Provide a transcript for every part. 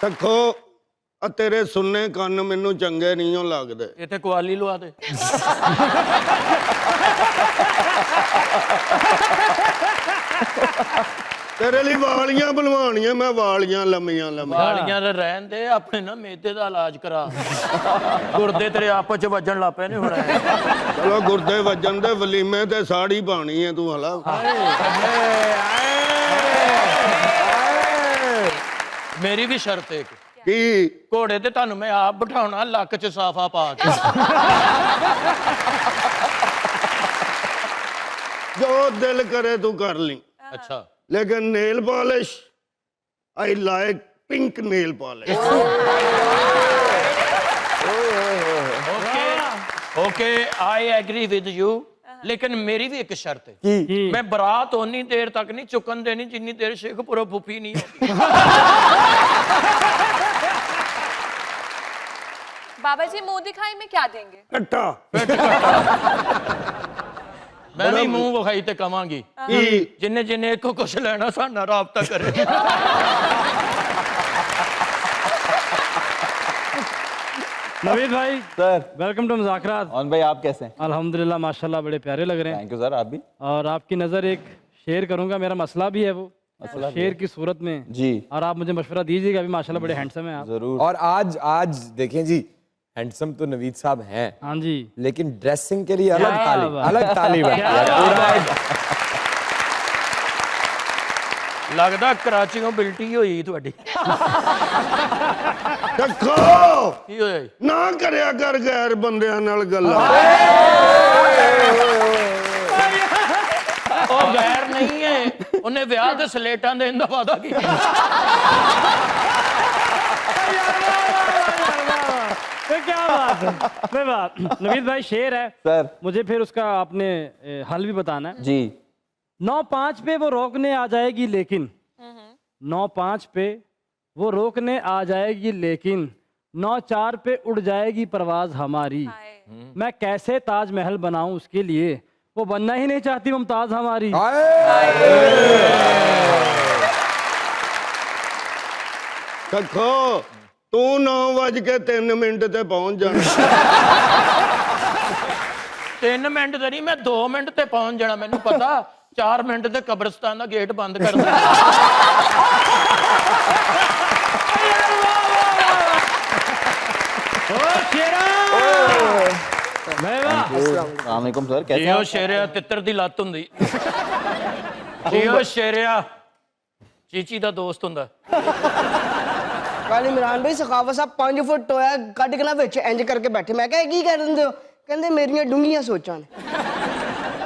सखो तेरे सुनने कान मैनू चंगे नहीं लगदे। इत्थे कुआली लवा दे। तेरे लिए वालियां बनवानियां, मैं वालियां लम्मियां लम्मियां। वालियां ते रहन दे, अपने ना मेदे दा इलाज करा। गुर्दे तेरे आपस च वजन ला पे ने हुण। चलो गुर्दे वजन दे, वलीमे ते साड़ी पानी है तू हला। मेरी भी शर्त है की घोड़े ते तुहानू मैं आप बिठाउणा, लक च साफा पा के। जो दिल करे तू कर ली। अच्छा, लेकिन nail polish I like pink nail polish. Okay I agree with you, लेकिन मेरी भी एक शर्त है। मैं बरात उन्नी देर तक नहीं चुकन देनी जिन्नी देर शेखपुरा फुफी नहीं होती। बाबा जी मुंह दिखाई में क्या देंगे? कट्टा मैं भी मुंह विखाई ते कवांगी जिन्ने जिन्ने एको कुछ लेना साडा राबता करे। नवीद भाई सर वेलकम टू मुज़ाकरात। और भाई आप कैसे हैं? अल्हम्दुलिल्लाह माशाल्लाह बड़े प्यारे लग रहे हैं। थैंक यू सर, आप भी। और आपकी नज़र एक शेर करूंगा, मेरा मसला भी है वो शेर की सूरत में जी। और आप मुझे मशवरा दीजिएगा। अभी माशाल्लाह बड़े हैंडसम हैं आप। जरूर। और आज देखें जी, हैंडसम तो नवीद साहब हैं, हाँ जी, लेकिन ड्रेसिंग के लिए अलग क्या ताली, बात। अलग ताली बनती है। लगदा कराचीओ बिल्टी होई तुहाडी। देखो की होया जी? ना करया कर गैर बंदियां नाल गल्लां। ओ गैर नहीं है, उन्हें ब्याह दे स्लेटां देण दा वादा कीता। क्या बात है। मैं बात नवीद भाई शेर है सर मुझे फिर उसका आपने हल भी बताना है। जी। 9-5 पे वो रोकने आ जाएगी लेकिन 9-5 पे वो रोकने आ जाएगी लेकिन 9-4 पे उड़ जाएगी परवाज हमारी। मैं कैसे ताजमहल बनाऊं उसके लिए, वो बनना ही नहीं चाहती मुमताज हमारी। देखो तू 9:03 ते पहुंच जाना। 3 मिनट ते नहीं, मैं 2 मिनट ते पहुंच जाना। मैनू पता 4 मिनट ते कब्रिस्तान दा गेट बंद कर देना। अस्सलामुअलैकुम सर, कैसे हैं जियो आप? शेरिया तितर दी लत हुंदी। जियो शेरिया चीची दा दोस्त हुंदा। ਕੱਲ ਇਮਰਾਨ ਭਾਈ ਸਖਾਵਤ ਸਾਹਿਬ 5 ਫੁੱਟ ਹੋਇਆ ਕੱਢ ਕੇ ਨਾ ਵਿੱਚ ਇੰਜ ਕਰਕੇ ਬੈਠੇ। ਮੈਂ ਕਿਹਾ ਇਹ ਕੀ ਕਰ ਦਿੰਦੇ ਹੋ? ਕਹਿੰਦੇ ਮੇਰੀਆਂ ਡੂੰਘੀਆਂ ਸੋਚਾਂ ਨੇ।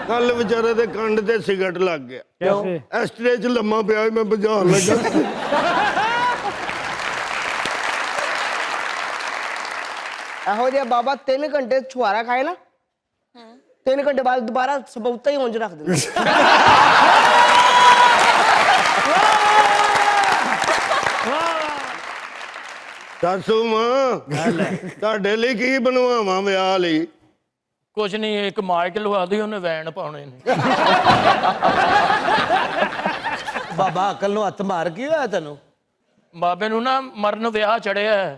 कल बेचारे दे कंड ते सिगरेट लग गया। कैसे? एस्ट्रे च लम्मा पिया मैं बुझाउण लगा। ਇਹੋ ਜਿਹਾ ਬਾਬਾ 3 ਘੰਟੇ ਛੁਹਾਰਾ ਖਾਏ ਨਾ, 3 ਘੰਟੇ ਬਾਅਦ ਦੁਬਾਰਾ ਸਬੂਤਾ ਹੀ ਉਂਝ ਰੱਖ ਦਿੰਦੇ। सासू मां ਤੁਹਾਡੇ ਲਈ ਕੀ ਬਣਵਾਵਾਂ ਵਿਆਹ ਲਈ? कुछ नहीं, एक माइक लवा दी उन्हें वैन पाने ने। बाबा अकल नु हथ मार की होया तेनू? बाबे नू ना मरन व्याह चढ़िया है।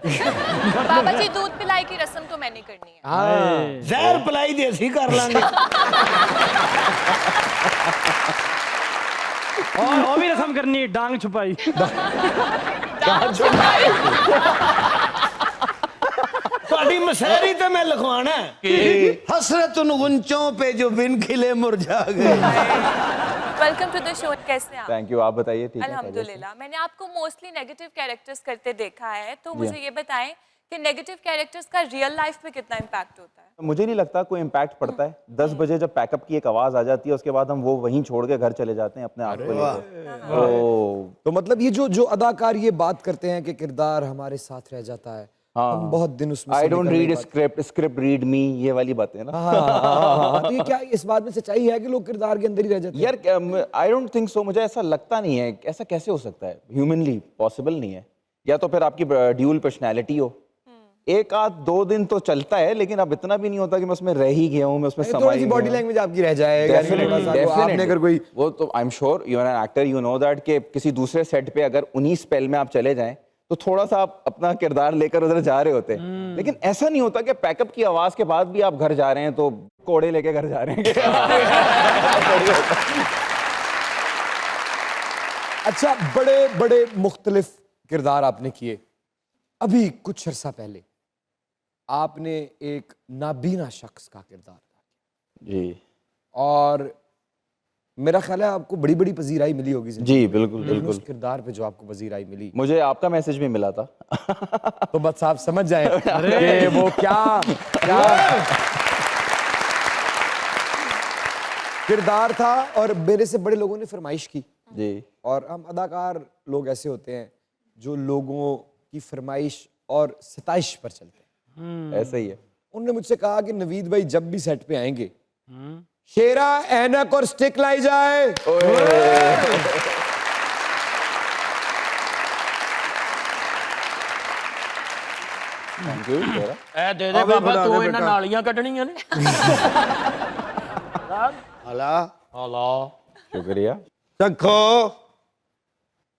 बाबा जी दूध पिलाई की रस्म तो मैंने करनी है। हाँ जहर पलाई दे असी कर लांगे। और वो भी रस्म करनी, डांग छुपाई। ਤੁਹਾਡੀ ਮਸੈਰੀ ਤੇ ਮੈਂ ਲਿਖਵਾਣਾ कि हसरत उन गुंचों पे जो बिन खिले मुरझा गए। Welcome to the show. कैसे हैं आप? थैंक यू, आप बताइए। ठीक है, अल्हम्दुलिल्लाह। मैंने आपको मोस्टली नेगेटिव कैरेक्टर्स करते देखा है, तो मुझे ये बताएं कि नेगेटिव कैरेक्टर्स का रियल लाइफ पे कितना इम्पैक्ट होता है? मुझे नहीं लगता कोई इम्पैक्ट पड़ता है। 10 बजे जब पैकअप की एक आवाज आ जाती है उसके बाद हम वो वहीं छोड़ के घर चले जाते हैं अपने आप को लेकर। तो मतलब ये जो अदाकार ये बात करते हैं कि किरदार हमारे साथ रह जाता है, हम बहुत दिन उसमें I don't read script read me, ये वाली बातें ना। तो ये क्या इस बात में सच्चाई है कि लोग किरदार के अंदर ही रह जाते हैं? यार आई डोंट थिंक सो, मुझे ऐसा लगता नहीं है। ऐसा कैसे हो सकता है? ह्यूमनली पॉसिबल नहीं है। या तो फिर आपकी ड्यूल पर्सनैलिटी हो। एक आध 2 दिन तो चलता है, लेकिन अब इतना भी नहीं होता कि मैं उसमें रह ही गया हूँ, मैं उसमें थोड़ी सी बॉडी लैंग्वेज आपकी रह जाए। आपने अगर कोई वो तो I am sure you are an actor, you know that कि किसी दूसरे सेट पे अगर उन्हीं स्पेल में आप चले जाएं तो थोड़ा सा आप अपना किरदार लेकर उधर जा रहे होते हैं। लेकिन ऐसा नहीं होता कि पैकअप की आवाज के बाद भी आप घर जा रहे हैं तो कोड़े लेके घर जा रहे हैं। अच्छा, बड़े बड़े मुख्तलिफ किरदार आपने किए। अभी कुछ अरसा पहले आपने एक नाबीना शख्स का किरदार किया जी और मेरा ख्याल है आपको बड़ी बड़ी पजीराई मिली होगी जिंदगी जी, में। बिल्कुल लेकिन बिल्कुल। उस किरदार पे जो आपको पजीराई मिली, मुझे आपका मैसेज भी मिला था। तो बस आप समझ जाए कि वो क्या किरदार था। और मेरे से बड़े लोगों ने फरमाइश की जी और हम अदाकार लोग ऐसे होते हैं जो लोगों की फरमाइश और सताइश पर चलते हैं। ऐसा ही है। उन्होंने मुझसे कहा कि नवीद भाई जब भी सेट पे आएंगे शेरा, ऐनक और स्टिक लाई जाए। Thank you. ए दे दे बाबा तू ਇਹਨਾਂ ਨਾਲੀਆਂ ਕੱਢਣੀਆਂ ਨੇ। ਹਲਾ ਹਲਾ शुक्रिया। ਚੱਖੋ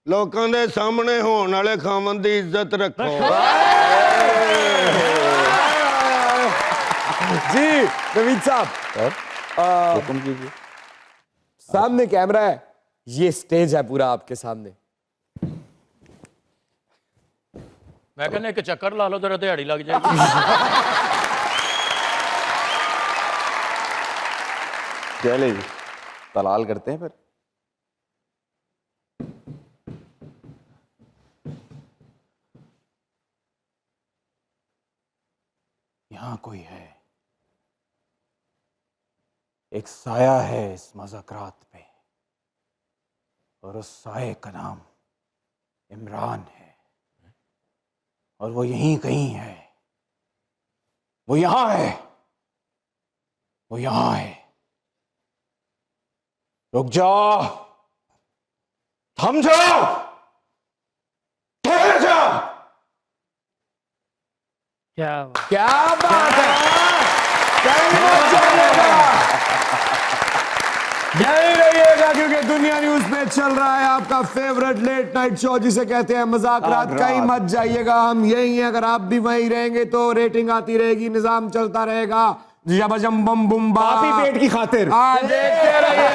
ਲੋਕਾਂ ਦੇ ਸਾਹਮਣੇ ਹੋਣ ਵਾਲੇ ਖਾਵਨ ਦੀ ਇੱਜ਼ਤ ਰੱਖੋ। जी नवीद साहब, सर हुक्म कीजिए। सामने कैमरा है, ये स्टेज है पूरा आपके सामने। ਮੈਂ ਕਹਿੰਦਾ ਇੱਕ ਚੱਕਰ ਲਾ ਲਓ ਤੇਰਾ ਦਿਹਾੜੀ ਲੱਗ ਜਾਏਗੀ। चले जी, तलाल करते हैं फिर। यहां कोई है, एक साया है इस मज़ाकरात पे और उस साये का नाम इमरान है और वो यहीं कहीं है। वो यहां है, वो यहां है। रुक जाओ, थम जाओ, ठहर जाओ। क्या बात है, कहीं मत जाइएगा, यहीं रहिएगा क्योंकि दुनिया न्यूज पे चल रहा है आपका फेवरेट लेट नाइट शो जिसे कहते हैं मज़ाकरात। कहीं मत जाइएगा, हम यहीं हैं। अगर आप भी वहीं रहेंगे तो रेटिंग आती रहेगी, निजाम चलता रहेगा। जबजम बम बुम बा, आप ही पेट की खातिर। देखते रहिए।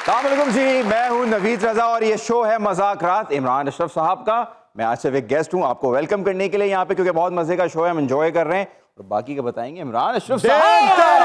अस्सलामुअलैकुम जी, मैं हूं नवीद रजा और ये शो है मज़ाकरात इमरान अशरफ साहब का। मैं आज सिर्फ एक गेस्ट हूं आपको वेलकम करने के लिए यहाँ पे, क्योंकि बहुत मजे का शो है, हम एंजॉय कर रहे हैं और बाकी का बताएंगे इमरान अशरफ साहब।